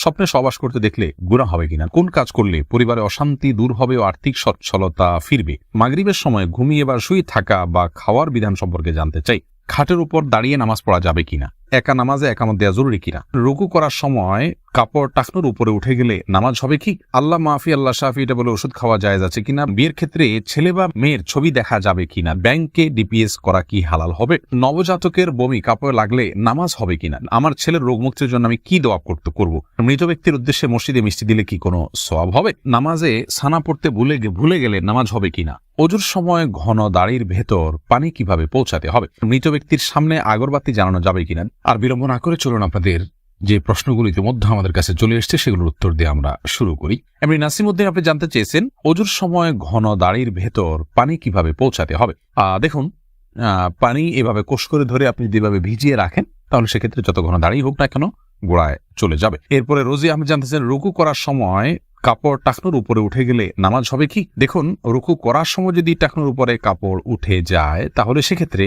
স্বপ্নে সহবাস করতে দেখলে গুনাহ হবে কিনা, কোন কাজ করলে পরিবারে অশান্তি দূর হবে ও আর্থিক সচ্ছলতা ফিরবে, মাগরিবের সময় ঘুমিয়ে বা শুয়ে থাকা বা খাওয়ার বিধান সম্পর্কে জানতে চাই, খাটের উপর দাঁড়িয়ে নামাজ পড়া যাবে কিনা, একা নামাজে একামত দেওয়া জরুরি কিনা, রুকু করার সময় কাপড় টাকনুর উপরে উঠে গেলে নামাজ হবে কি, আল্লাহ মাফি আল্লাহ শাফি এটা বলে ওষুধ খাওয়া জায়েজ আছে কিনা, বিয়ের ক্ষেত্রে ছেলে বা মেয়ের ছবি দেখা যাবে কিনা, ব্যাংকে ডিপিএস করা কি হালাল হবে, নবজাতকের বমি কাপড়ে লাগলে নামাজ হবে কিনা, আমার ছেলের রোগ মুক্তির জন্য আমি কি দোয়া করব, মৃত ব্যক্তির উদ্দেশ্যে মসজিদে মিষ্টি দিলে কি কোনো সওয়াব হবে, নামাজে সানা পড়তে ভুলে গেলে নামাজ হবে কিনা, অজুর সময় ঘন দাড়ির ভেতর পানি কিভাবে পৌঁছাতে হবে, মৃত ব্যক্তির সামনে আগরবাতি জ্বালানো যাবে কিনা। আর বিলম্ব না করে চলুন আপনাদের যে প্রশ্নগুলো ইতিমধ্যে আমাদের কাছে চলে এসছে সেগুলোর উত্তর দিয়ে আমরা শুরু করি। এমনি নাসিমউদ্দিন আপনি জানতে চেয়েছেন অজুর সময় ঘন দাড়ির ভেতর পানি কিভাবে পৌঁছাতে হবে। দেখুন, পানি এভাবে কোষ করে ধরে আপনি যেভাবে ভিজিয়ে রাখেন তাহলে সেক্ষেত্রে যত ঘন দাড়ি হোক না কেন গোড়ায় চলে যাবে। এরপরে রোজি আপনি জানতেছেন রুকু করার সময় কাপড় টাকনুর উপরে উঠে গেলে নামাজ হবে কি। দেখুন, রুকু করার সময় যদি টাকনুর উপরে কাপড় উঠে যায় তাহলে সেক্ষেত্রে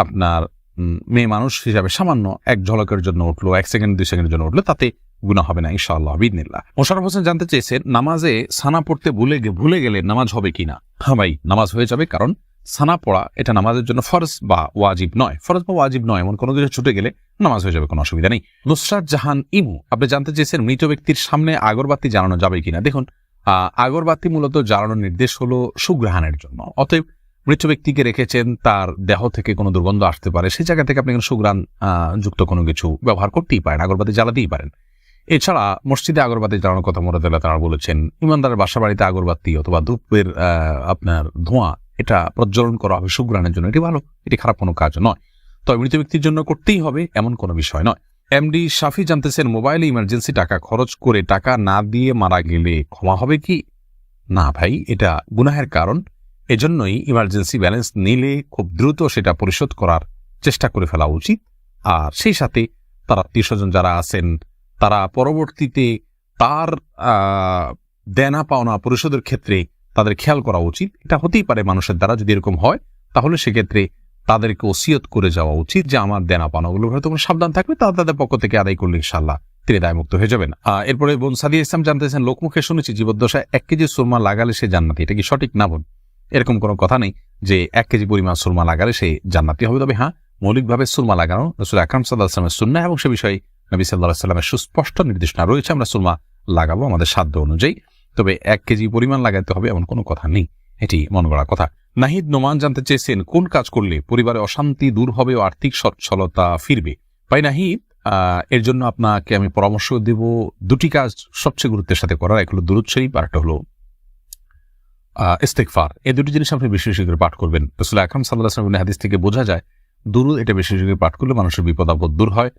আপনার মেয়ে মানুষ হিসাবে সামান্য এক ঝলকের জন্য উঠলো, 1 সেকেন্ড 2 সেকেন্ডের জন্য উঠলো, তাতে গুনাহ হবে না ইনশাআল্লাহ বিইذনিল্লাহ। মোশাররফ হোসেন জানতে চেয়েছেন নামাজে সানা পড়তে ভুলে গেলে নামাজ হবে কিনা। হ্যাঁ ভাই, নামাজ হয়ে যাবে, কারণ সানা পড়া এটা নামাজের জন্য ফরজ বা ওয়াজিব নয়, এমন কোনো কিছু ছুটে গেলে নামাজ হয়ে যাবে, কোনো অসুবিধা নেই। নুসরাত জাহান ইমু আপনি জানতে চেয়েছেন মৃত ব্যক্তির সামনে আগরবাতি জ্বালানো যাবে কিনা। দেখুন, আগরবাতি মূলত জ্বালানোর নির্দেশ হলো সুঘ্রাণের জন্য, অতএব মৃত ব্যক্তিকে রেখেছেন, তার দেহ থেকে কোনো দুর্গন্ধ আসতে পারে, সেই জায়গা থেকে আপনি সুঘ্রাণ যুক্ত কোনো কিছু ব্যবহার করতেই পারেন, আগরবাতি জ্বালাতেই পারেন। এছাড়া মসজিদে আগরবাতি জ্বালানোর কথা মুরাদুল্লাহ তাআলা বলেছেন। ইমানদারের বাসা বাড়িতে আগরবাতি অথবা ধূপের আপনার ধোঁয়া এটা প্রজ্বলন করা হবে সুঘ্রাণের জন্য, এটি ভালো, এটি খারাপ কোনো কাজ নয়, তবে মৃত ব্যক্তির জন্য করতেই হবে এমন কোনো বিষয় নয়। এমডি শাফি জানতেছেন মোবাইলে ইমার্জেন্সি টাকা খরচ করে টাকা না দিয়ে মারা গেলে ক্ষমা হবে কি। না ভাই, এটা গুনাহের কারণ, এজন্যই ইমার্জেন্সি ব্যালেন্স নিলে খুব দ্রুত সেটা পরিশোধ করার চেষ্টা করে ফেলা উচিত। আর সেই সাথে তার আত্মীয়স্বজন যারা আছেন তারা পরবর্তীতে তার দেনা পাওনা পরিশোধের ক্ষেত্রে তাদের খেয়াল করা উচিত। এটা হতেই পারে মানুষের দ্বারা, যদি এরকম হয় তাহলে সেক্ষেত্রে তাদেরকে ওসিয়ত করে যাওয়া উচিত যে আমার দেনা পাওনাগুলো হয়তো সাবধান থাকবে, তাদের পক্ষ থেকে আদায় করলে ইনশাআল্লাহ তিনি দায়মুক্ত হয়ে যাবেন। এরপরে বোন সাদিয়া ইসলাম জানতেছেন লোকমুখে শুনেছি জীবদ্দশায় 1 কেজি সুরমা লাগালে সে জান্নাতি, এটা কি সঠিক না বোন? এরকম কোনো কথা নেই যে 1 কেজি পরিমাণ সুরমা লাগালে সে জান্নাতি হবে, তবে হ্যাঁ, মৌলিকভাবে সুরমা লাগানো রাসূল আকরাম সাল্লাল্লাহু আলাইহি ওয়াসাল্লামের সুন্নাহ এবং সে বিষয়ে নবী সাল্লাল্লাহু আলাইহি ওয়াসাল্লামের সুস্পষ্ট নির্দেশনা রয়েছে, আমরা সুরমা লাগাবো আমাদের সাধ্য অনুযায়ী, তবে 1 কেজি পরিমাণ লাগাতে হবে এমন কোনো কথা নেই, এটি মন গড়া কথা। নাহিদ নোমান জানতে চেয়েছেন কোন কাজ করলে পরিবারে অশান্তি দূর হবে ও আর্থিক সচ্ছলতা ফিরবে। ভাই নাহিদ, এর জন্য আপনাকে আমি পরামর্শ দেব 2টি কাজ সবচেয়ে গুরুত্বের সাথে করার, এক হলো দুরূদ শরীফ আর একটা হলো ইস্তেগফার। এই 2টি জিনিস আপনি বেশি বেশি করে পাঠ করবেন। রাসূল আকরাম সাল্লাল্লাহু আলাইহি ওয়াসাল্লামের হাদিস থেকে বোঝা যায় দুরূদ এটা বেশি বেশি করে পাঠ করলে মানুষের বিপদ আপদ দূর হয়,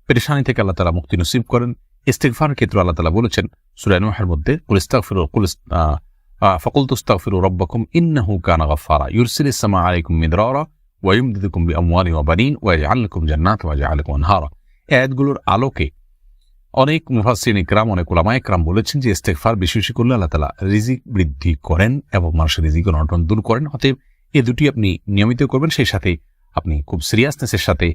পেরেশানি থেকে আল্লাহ তাআলা মুক্তি নসিব করেন। ইস্তেগফারের ক্ষেত্রে আল্লাহ তাআলা বলেছেন সূরা নূহের মধ্যে ফাকুলতু আস্তাগফিরু রাব্বাকুম ইন্নাহু কানা গাফফারা ইউরসিলিস সামা আলাইকুম মিদরারা ওয়া ইউমদিদুকুম বিআমওয়ালিন ওয়া বানিন ওয়া ইয়াজআল লাকুম জান্নাত ওয়া ইয়াজআল লাকুম আনহারা। এই আয়াতগুলোর আলোকে অনেক মুফাসসিরিন ইকরাম, অনেক উলামা ইকরাম বলেছেন যে ইস্তেগফার বেশি বেশি করলে আল্লাহ তাআলা রিজিক বৃদ্ধি করেন এবং মানুষের রিজিকের অনটন দূর করেন। অতএব এই 2টি আপনি নিয়মিত করবেন, সেই সাথে আপনি খুব সিরিয়াসনেসের সাথে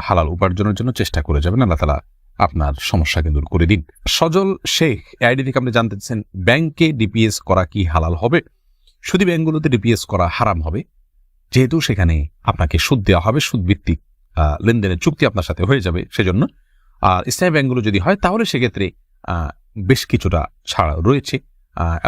হালাল উপার্জনের জন্য চেষ্টা করে যাবেন, আল্লাহ তাআলা আপনার সমস্যাকে দূর করে দিন। সজল শেখ আইডি থেকে আপনি জানতে চাচ্ছেন ব্যাংকে ডিপিএস করা কি হালাল হবে। শুধু ব্যাংকগুলোতে ডিপিএস করা হারাম হবে, যেহেতু সেখানে আপনাকে সুদ দেওয়া হবে, সুদ ভিত্তিক লেনদেনের চুক্তি আপনার সাথে হয়ে যাবে, সেজন্য। আর ইসলামী ব্যাংকগুলো যদি হয় তাহলে সেক্ষেত্রে বেশ কিছুটা ছাড় রয়েছে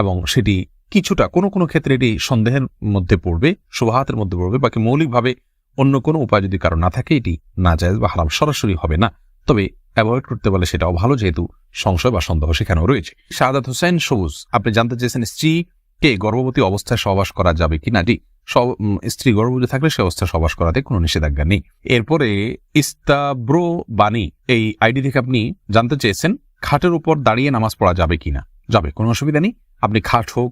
এবং সেটি কিছুটা কোনো ক্ষেত্রে এটি সন্দেহের মধ্যে পড়বে, শুবহাতের মধ্যে পড়বে, বাকি মৌলিকভাবে অন্য কোনো উপায় যদি কারো না থাকে এটি নাজায়েজ বা হারাম সরাসরি হবে না, তবে অ্যাভয়েড করতে পারলে সেটাও ভালো, যেহেতু সংশয় বা সন্দেহ সেখানেও রয়েছে। শাহাদাত হোসেন সবুজ আপনি জানতে চেয়েছেন স্ত্রীকে গর্ভবতী অবস্থায় সহবাস করা যাবে কিনা। জি, স্ত্রী গর্ভবতী থাকলে সে অবস্থায় সহবাস করাতে কোনো নিষেধাজ্ঞা নেই। এরপরে ইস্তাব্রো বাণী এই আইডি থেকে আপনি জানতে চেয়েছেন খাটের উপর দাঁড়িয়ে নামাজ পড়া যাবে কিনা। যাবে, কোনো অসুবিধা নেই, আপনি খাট হোক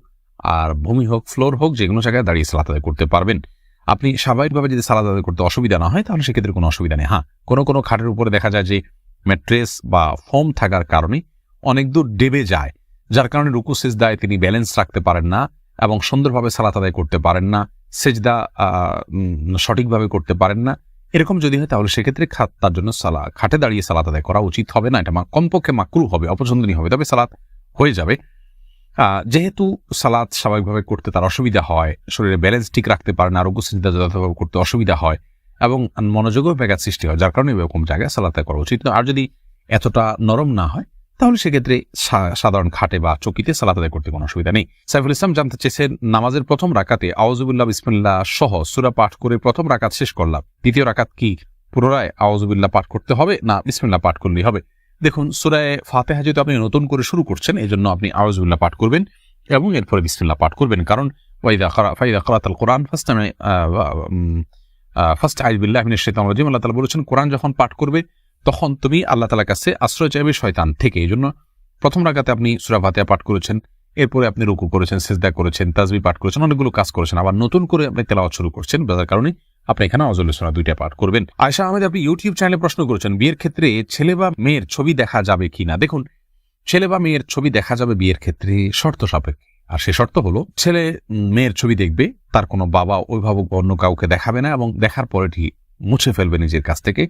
আর ভূমি হোক ফ্লোর হোক যে কোনো জায়গায় দাঁড়িয়ে সালাত আদায় করতে পারবেন। আপনি স্বাভাবিকভাবে যদি সালাত আদায় করতে অসুবিধা না হয় তাহলে সেক্ষেত্রে কোনো অসুবিধা নেই। হ্যাঁ, কোনো খাটের উপরে দেখা যায় যে ম্যাট্রেস বা ফোম থাকার কারণে অনেক দূর ডেবে যায়, যার কারণে রুকু সিজদায় তিনি ব্যালেন্স রাখতে পারেন না এবং সুন্দরভাবে সালাত আদায় করতে পারেন না, সিজদা সঠিকভাবে করতে পারেন না। এরকম যদি হয় তাহলে সেক্ষেত্রে তার জন্য খাটে দাঁড়িয়ে সালাত আদায় করা উচিত হবে না, এটা কমপক্ষে মাকরুহ হবে, অপছন্দনীয় হবে, তবে সালাত হয়ে যাবে। যেহেতু সালাত স্বাভাবিকভাবে করতে তার অসুবিধা হয়, শরীরে ব্যালেন্স ঠিক রাখতে পারে না, আরোগ্য চিন্তা যথাযথভাবে করতে অসুবিধা হয় এবং মনোযোগও ব্যাঘাত সৃষ্টি হয়, যার কারণে এরকম জায়গায় সালাত আদায় করা উচিত। আর যদি এতটা নরম না হয় তাহলে সেক্ষেত্রে সাধারণ খাটে বা চকিতে সালাত আদায় করতে কোনো অসুবিধা নেই। সাইফুল ইসলাম জানতে চেয়েছেন, নামাজের প্রথম রাকাতে আউযুবিল্লাহ বিসমিল্লাহ সহ সূরা পাঠ করে প্রথম রাকাত শেষ করলাম, দ্বিতীয় রাকাত কি পুনরায় আউযুবিল্লাহ পাঠ করতে হবে না বিসমিল্লাহ পাঠ করলেই হবে? দেখুন, সূরা ফাতিহা যেহেতু আপনি নতুন করে শুরু করছেন, এই জন্য আপনি আউযুবিল্লাহ পাঠ করবেন এবং এরপরে বিসমিল্লাহ পাঠ করবেন, কারণ ফাইদা ক্রাআতাল কোরআন ফাস্তাইয বিল্লাহি মিনাশ শাইতানির রাজিম, আল্লাহ তাআলা বলেছেন কোরআন যখন পাঠ করবে তখন তুমি আল্লাহ তাআলার কাছে আশ্রয় চাইবে শয়তান থেকে। এই জন্য প্রথম রাকাতে আপনি সূরা ফাতিহা পাঠ করেছেন, এরপরে আপনি রুকু করেছেন, সিজদা করেছেন, তাসবিহ পাঠ করেছেন, অনেকগুলো কাজ করেছেন, আবার নতুন করে আপনি তেলাওয়াত শুরু করছেন, যার কারণে আপনি এখানে আউযুবিল্লাহ সূরা দুইটা পাঠ করবেন। আয়েশা আহমেদ, আপনি ইউটিউব চ্যানেলে প্রশ্ন করেছেন, বিয়ের ক্ষেত্রে ছেলে বা মেয়ের ছবি দেখা যাবে কিনা? দেখুন, ছেলে বা মেয়ের ছবি দেখা যাবে বিয়ের ক্ষেত্রে শর্ত সাপেক্ষে, আর সে শর্ত হলো ছেলে মেয়ের ছবি দেখবে, তার কোনো বাবা অভিভাবক বা অন্য কাউকে দেখাবে না এবং দেখার পরে ঠিক মুছে ফেলবে নিজের কাছ থেকে,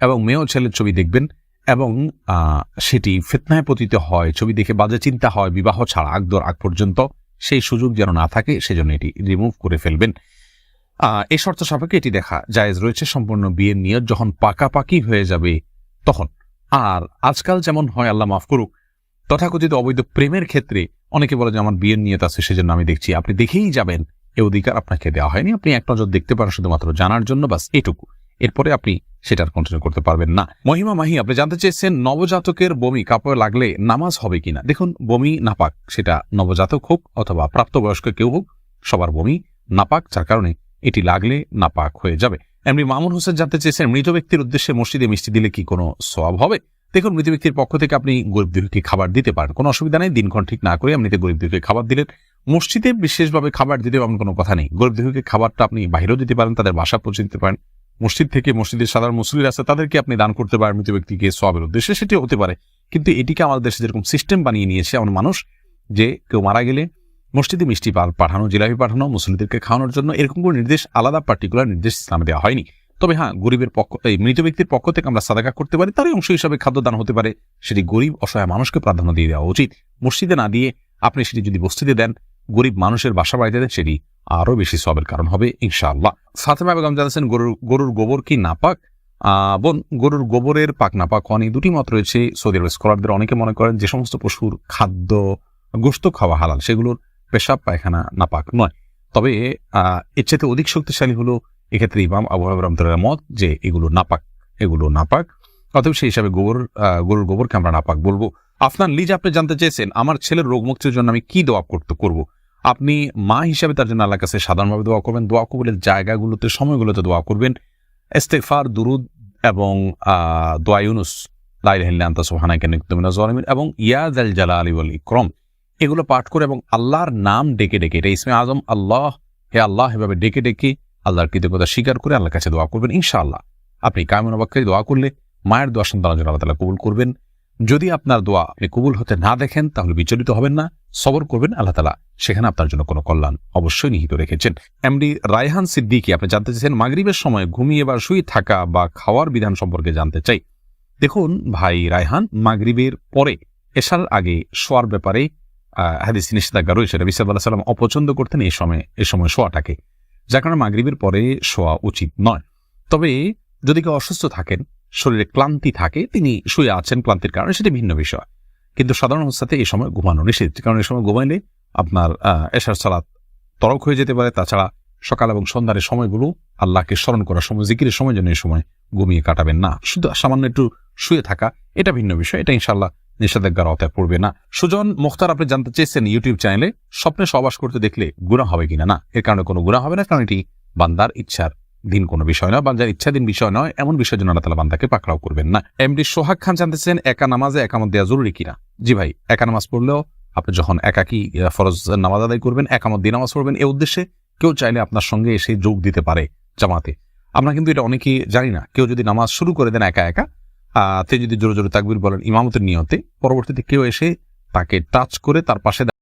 এবং মেয়েও ছেলের ছবি দেখবেন এবং সেটি ফিতনায় পতিত হয়, ছবি দেখে বাজে চিন্তা হয়, বিবাহ ছাড়া আগ পর্যন্ত সেই সুযোগ যেন না থাকে, সেজন্য এটি রিমুভ করে ফেলবেন। এই শর্ত সাপেক্ষে এটি দেখা জায়েজ রয়েছে সম্পূর্ণ বিয়ের নিয়ত যখন পাকাপাকি হয়ে যাবে তখন। আর আজকাল যেমন হয়, আল্লাহ মাফ করুক, তথাকথিত অবৈধ প্রেমের ক্ষেত্রে অনেকে বলে যে আমার বিয়ের নিয়ত আছে সেজন্য আমি দেখছি, আপনি দেখেই যাবেন, এ অধিকার আপনাকে দেওয়া হয়নি, আপনি এক নজর দেখতে পারেন শুধুমাত্র জানার জন্য, বাস এটুকু, এরপরে আপনি সেটার কন্টিনিউ করতে পারবেন না। মহিমা মাহি, আপনি জানতে চেয়েছেন নবজাতকের বমি কাপড়ে লাগলে নামাজ হবে কিনা? দেখুন, বমি নাপাক, সেটা নবজাতক হোক অথবা প্রাপ্তবয়স্ক কেউ হোক, সবার বমি নাপাক, যার কারণে এটি লাগলে নাপাক হয়ে যাবে। এমনি মামুন হোসেন জানতে চেয়েছেন, মৃত ব্যক্তির উদ্দেশ্যে মসজিদে মিষ্টি দিলে কি কোনো সওয়াব হবে? দেখুন, মৃত ব্যক্তির পক্ষ থেকে আপনি গরিব দুঃখীকে খাবার দিতে পারেন, কোনো অসুবিধা নেই, দিনক্ষণ ঠিক না করে এমনিতে গরিব দুঃখীকে খাবার দিলেন। মসজিদে বিশেষভাবে খাবার দিতে এমন কোনো কথা নেই, গরিব দুঃখীকে খাবারটা আপনি বাইরেও দিতে পারেন, তাদের বাসা পৌঁছে দিতে পারেন, মসজিদ থেকে মসজিদের সাধারণ মুসল্লিরা আছে তাদেরকে আপনি দান করতে পারেন মৃত ব্যক্তিকে সওয়াবের উদ্দেশ্যে, সেটি হতে পারে। কিন্তু এটিকে আমাদের দেশে যেরকম সিস্টেম বানিয়ে নিয়েছে এমন মানুষ, যে কেউ মারা গেলে মসজিদে মিষ্টি পাঠানো, জিলাপি পাঠানো, মুসল্লিদেরকে খাওয়ানোর জন্য, এরকম কোনো নির্দেশ, আলাদা পার্টিকুলার নির্দেশ ইসলামে দেওয়া হয়নি। তবে হ্যাঁ, গরিবের পক্ষ, এই মৃত ব্যক্তির পক্ষ থেকে আমরা সাদাকা করতে পারি, তারই অংশ হিসাবে খাদ্যদান হতে পারে, সেটি গরিব অসহায় মানুষকে প্রাধান্য দিয়ে দেওয়া উচিত। মসজিদে না দিয়ে আপনি সেটি যদি বস্তিতে দেন, গরিব মানুষের বাসা বাড়িতে দেন, সেটি আরো বেশি সওয়াবের কারণ হবে ইনশাআল্লাহ। ফাতেমা বেগম জানাচ্ছেন, গরুর গোবর কি নাপাক? বোন, গরুর গোবরের পাক নাপাক অনেক দুটি মত রয়েছে সৌদি আরবের স্কলারদের। অনেকে মনে করেন যে সমস্ত পশুর খাদ্য গোশত খাওয়া হালাল, সেগুলোর পেশাব পায়খানা নাপাক নয়। তবে এর চাইতে অধিক শক্তিশালী হলো এক্ষেত্রে ইমাম আবু হানিফা রাহমাতুল্লাহর মত যে এগুলো নাপাক, অতএব সেই হিসাবে গরুর গোবরকে আমরা নাপাক বলবো। আফনান লিজ, আপনি জানতে চেয়েছেন আমার ছেলের রোগ মুক্তির জন্য আমি কি দোয়া করব? আপনি মা হিসাবে তার জন্য আল্লাহর কাছে সাধারণভাবে দোয়া করবেন, দোয়া কবুলের জায়গাগুলোতে, সময়গুলোতে দোয়া করবেন, ইস্তিগফার, দুরুদ এবং দোয়া ইউনুস, লা ইলাহা ইল্লা আনতা সুবহানাকা ইন্নী কুনতু মিনাজ জালিমিন এবং ইয়া যাল জালালি ওয়াল ইকরাম, এগুলো পাঠ করে এবং আল্লাহর নাম ডেকে ডেকে, এটা ইসমে আজম আল্লাহ, হে আল্লাহ, এভাবে ডেকে ডেকে আল্লাহর কৃতজ্ঞতা স্বীকার করে আল্লাহর কাছে দোয়া করবেন। ইনশাআল্লাহ আপনি কায়মন অবাক্যে দোয়া করলে মায়ের দোয়া সন্তান আল্লাহ তাআলা কবুল করবেন। যদি আপনার দোয়া আপনি কবুল হতে না দেখেন তাহলে বিচলিত হবেন না, সবর করবেন, আল্লাহ তাআলা সেখানে আপনার জন্য কোনো কল্যাণ অবশ্যই নিহিত রেখেছেন। এমডি রায়হান সিদ্দিকী, আপনি জানতে চাইছেন মাগরিবের সময় ঘুমিয়ে বা শুয়ে থাকা বা খাওয়ার বিধান সম্পর্কে জানতে চাই। দেখুন ভাই রায়হান, মাগরিবের পরে এশার আগে শোয়ার ব্যাপারে হাদিস নিষেধাজ্ঞা রয়েছে। নবী সাল্লাল্লাহু আলাইহি ওয়াসাল্লাম অপছন্দ করতেন এই সময় শোয়াটাকে, যার কারণে মাগরিবের পরে শোয়া উচিত নয়। তবে যদি কেউ অসুস্থ থাকেন, শরীরে ক্লান্তি থাকে, তিনি শুয়ে আছেন ক্লান্তির কারণে, সেটি ভিন্ন বিষয়, কিন্তু সাধারণ অবস্থাতে এই সময় ঘুমানো নিষেধ, কারণ এই সময় ঘুমাইলে আপনার এশার সালাত তরক হয়ে যেতে পারে। তাছাড়া সকাল এবং সন্ধ্যার সময়গুলো আল্লাহকে স্মরণ করার সময়, জিকিরের সময় জন্য এই সময় ঘুমিয়ে কাটাবেন না। শুধু সামান্য একটু শুয়ে থাকা, এটা ভিন্ন বিষয়, এটা ইনশাআল্লাহ নিষেধাজ্ঞার আওতায় পড়বে না। সুজন মুখতার, আপনি জানতে চেয়েছেন ইউটিউব চ্যানেলে স্বপ্নে সহবাস করতে দেখলে গুনাহ হবে কিনা? না, এর কারণে কোনো গুনাহ হবে না, কারণ এটি বান্দার ইচ্ছার দিন কোনো বিষয় নয়, বান্দার ইচ্ছাধীন বিষয় নয়, এমন বিষয়ের জন্য আল্লাহ তাআলা বান্দাকে পাকড়াও করবেন না। এমডি সোহাগ খান জানতেছেন একা নামাজে একামত দেওয়া জরুরি কিনা? জি ভাই, একা নামাজ পড়লেও আপনি যখন একাকি ফরজ নামাজ আদায় করবেন, একামত দিয়ে নামাজ পড়বেন, এই উদ্দেশ্যে কেউ চাইলে আপনার সঙ্গে এসে যোগ দিতে পারে জামাতে। আমরা কিন্তু এটা অনেকেই জানি না। কেউ যদি নামাজ শুরু করে দেন একা একা, তিনি যদি জোরে জোরে তাকবীর বলেন ইমামতের নিয়তে, পরবর্তীতে কেউ এসে তাকে টাচ করে তার পাশে